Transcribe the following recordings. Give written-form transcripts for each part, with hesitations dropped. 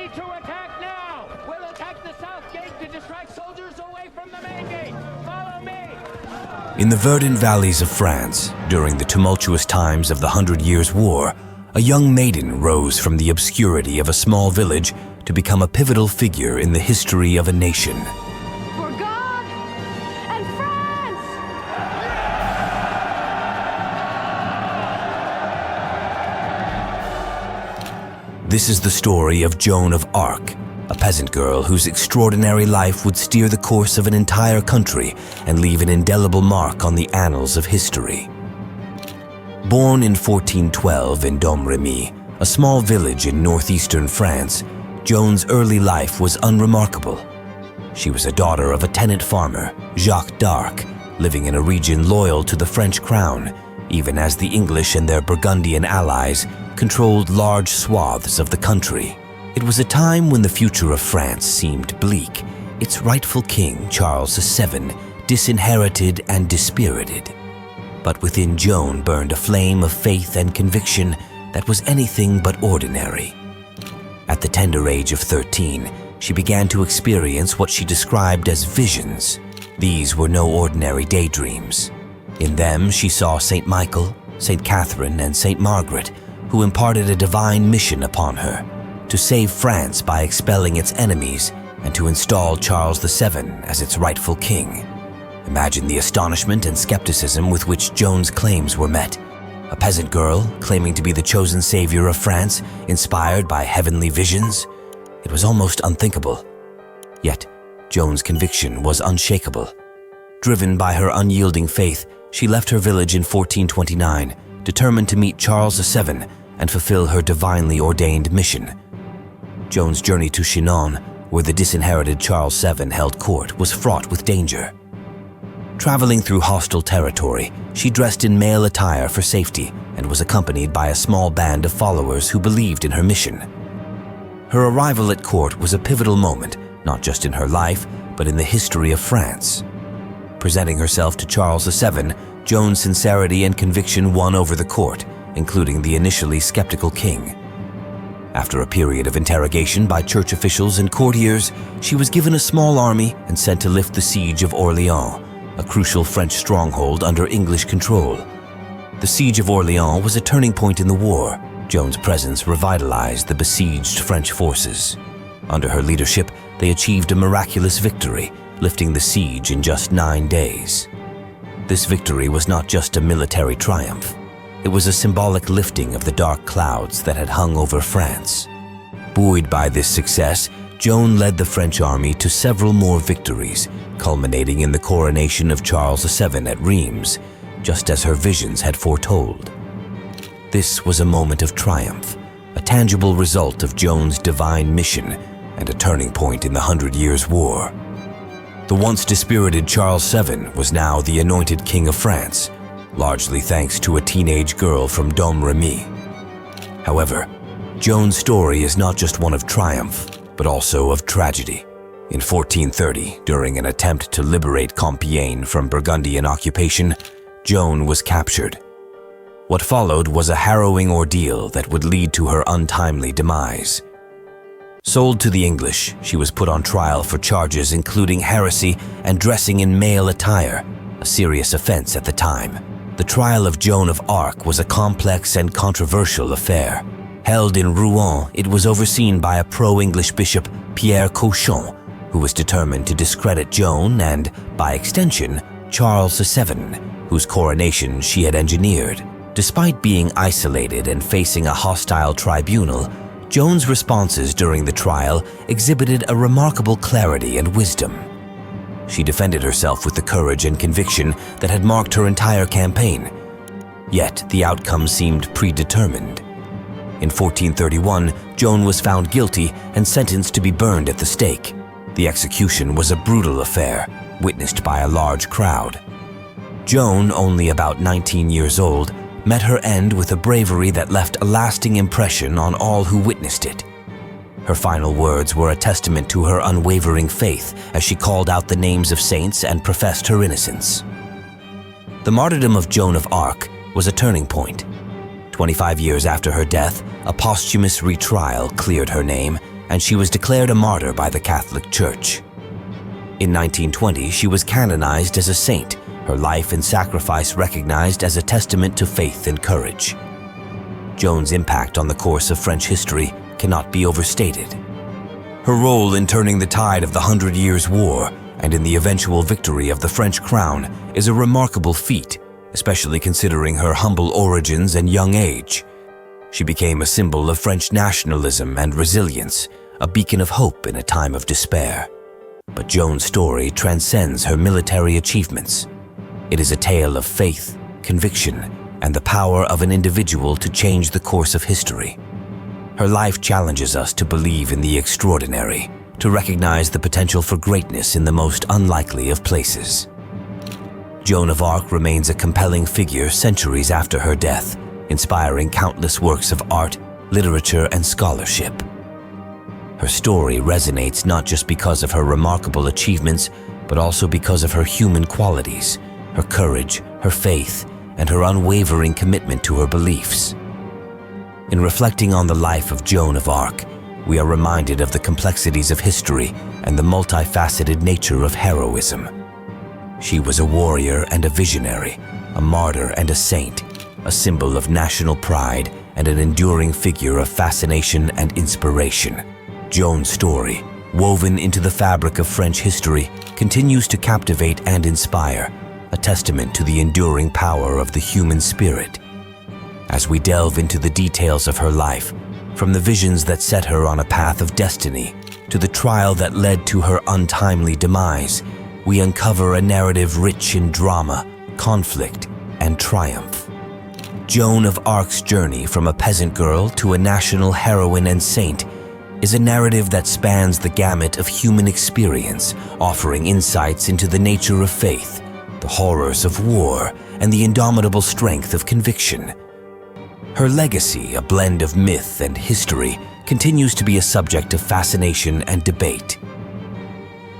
Ready to attack now! We'll attack the south gate to distract soldiers away from the main gate! Follow me! In the verdant valleys of France, during the tumultuous times of the 100 Years' War, a young maiden rose from the obscurity of a small village to become a pivotal figure in the history of a nation. For God and France! This is the story of Joan of Arc, a peasant girl whose extraordinary life would steer the course of an entire country and leave an indelible mark on the annals of history. Born in 1412 in Domremy, a small village in northeastern France, Joan's early life was unremarkable. She was a daughter of a tenant farmer, Jacques d'Arc, living in a region loyal to the French crown, even as the English and their Burgundian allies controlled large swaths of the country. It was a time when the future of France seemed bleak, its rightful king, Charles VII, disinherited and dispirited. But within Joan burned a flame of faith and conviction that was anything but ordinary. At the tender age of 13, she began to experience what she described as visions. These were no ordinary daydreams. In them, she saw Saint Michael, Saint Catherine, and Saint Margaret, who imparted a divine mission upon her to save France by expelling its enemies and to install Charles VII as its rightful king. Imagine the astonishment and skepticism with which Joan's claims were met. A peasant girl claiming to be the chosen savior of France, inspired by heavenly visions. It was almost unthinkable. Yet, Joan's conviction was unshakable. Driven by her unyielding faith, she left her village in 1429, determined to meet Charles VII and fulfill her divinely ordained mission. Joan's journey to Chinon, where the disinherited Charles VII held court, was fraught with danger. Traveling through hostile territory, she dressed in male attire for safety and was accompanied by a small band of followers who believed in her mission. Her arrival at court was a pivotal moment, not just in her life, but in the history of France. Presenting herself to Charles VII, Joan's sincerity and conviction won over the court, including the initially skeptical king. After a period of interrogation by church officials and courtiers, she was given a small army and sent to lift the siege of Orléans, a crucial French stronghold under English control. The Siege of Orléans was a turning point in the war. Joan's presence revitalized the besieged French forces. Under her leadership, they achieved a miraculous victory, lifting the siege in just 9 days. This victory was not just a military triumph. It was a symbolic lifting of the dark clouds that had hung over France. Buoyed by this success, Joan led the French army to several more victories, culminating in the coronation of Charles VII at Reims, just as her visions had foretold. This was a moment of triumph, a tangible result of Joan's divine mission and a turning point in the 100 Years' War. The once dispirited Charles VII was now the anointed king of France, largely thanks to a teenage girl from Domremy. However, Joan's story is not just one of triumph, but also of tragedy. In 1430, during an attempt to liberate Compiègne from Burgundian occupation, Joan was captured. What followed was a harrowing ordeal that would lead to her untimely demise. Sold to the English, she was put on trial for charges including heresy and dressing in male attire, a serious offense at the time. The trial of Joan of Arc was a complex and controversial affair. Held in Rouen, it was overseen by a pro-English bishop, Pierre Cauchon, who was determined to discredit Joan and, by extension, Charles VII, whose coronation she had engineered. Despite being isolated and facing a hostile tribunal, Joan's responses during the trial exhibited a remarkable clarity and wisdom. She defended herself with the courage and conviction that had marked her entire campaign. Yet the outcome seemed predetermined. In 1431, Joan was found guilty and sentenced to be burned at the stake. The execution was a brutal affair, witnessed by a large crowd. Joan, only about 19 years old, met her end with a bravery that left a lasting impression on all who witnessed it. Her final words were a testament to her unwavering faith as she called out the names of saints and professed her innocence. The martyrdom of Joan of Arc was a turning point. 25 years after her death, a posthumous retrial cleared her name, and she was declared a martyr by the Catholic Church. In 1920, she was canonized as a saint, her life and sacrifice recognized as a testament to faith and courage. Joan's impact on the course of French history cannot be overstated. Her role in turning the tide of the 100 Years' War and in the eventual victory of the French crown is a remarkable feat, especially considering her humble origins and young age. She became a symbol of French nationalism and resilience, a beacon of hope in a time of despair. But Joan's story transcends her military achievements. It is a tale of faith, conviction, and the power of an individual to change the course of history. Her life challenges us to believe in the extraordinary, to recognize the potential for greatness in the most unlikely of places. Joan of Arc remains a compelling figure centuries after her death, inspiring countless works of art, literature, and scholarship. Her story resonates not just because of her remarkable achievements, but also because of her human qualities, her courage, her faith, and her unwavering commitment to her beliefs. In reflecting on the life of Joan of Arc, we are reminded of the complexities of history and the multifaceted nature of heroism. She was a warrior and a visionary, a martyr and a saint, a symbol of national pride and an enduring figure of fascination and inspiration. Joan's story, woven into the fabric of French history, continues to captivate and inspire, a testament to the enduring power of the human spirit. As we delve into the details of her life, from the visions that set her on a path of destiny to the trial that led to her untimely demise, we uncover a narrative rich in drama, conflict, and triumph. Joan of Arc's journey from a peasant girl to a national heroine and saint is a narrative that spans the gamut of human experience, offering insights into the nature of faith, the horrors of war, and the indomitable strength of conviction. Her legacy, a blend of myth and history, continues to be a subject of fascination and debate.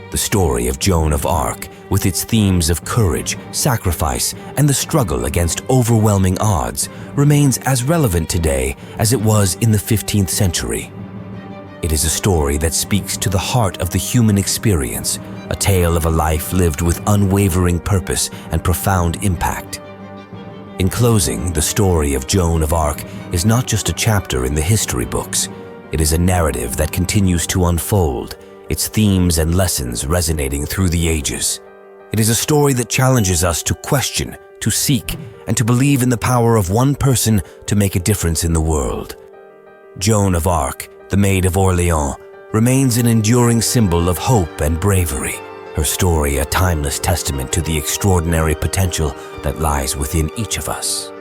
The story of Joan of Arc, with its themes of courage, sacrifice, and the struggle against overwhelming odds, remains as relevant today as it was in the 15th century. It is a story that speaks to the heart of the human experience, a tale of a life lived with unwavering purpose and profound impact. In closing, the story of Joan of Arc is not just a chapter in the history books. It is a narrative that continues to unfold, its themes and lessons resonating through the ages. It is a story that challenges us to question, to seek, and to believe in the power of one person to make a difference in the world. Joan of Arc, the Maid of Orleans, remains an enduring symbol of hope and bravery, her story a timeless testament to the extraordinary potential that lies within each of us.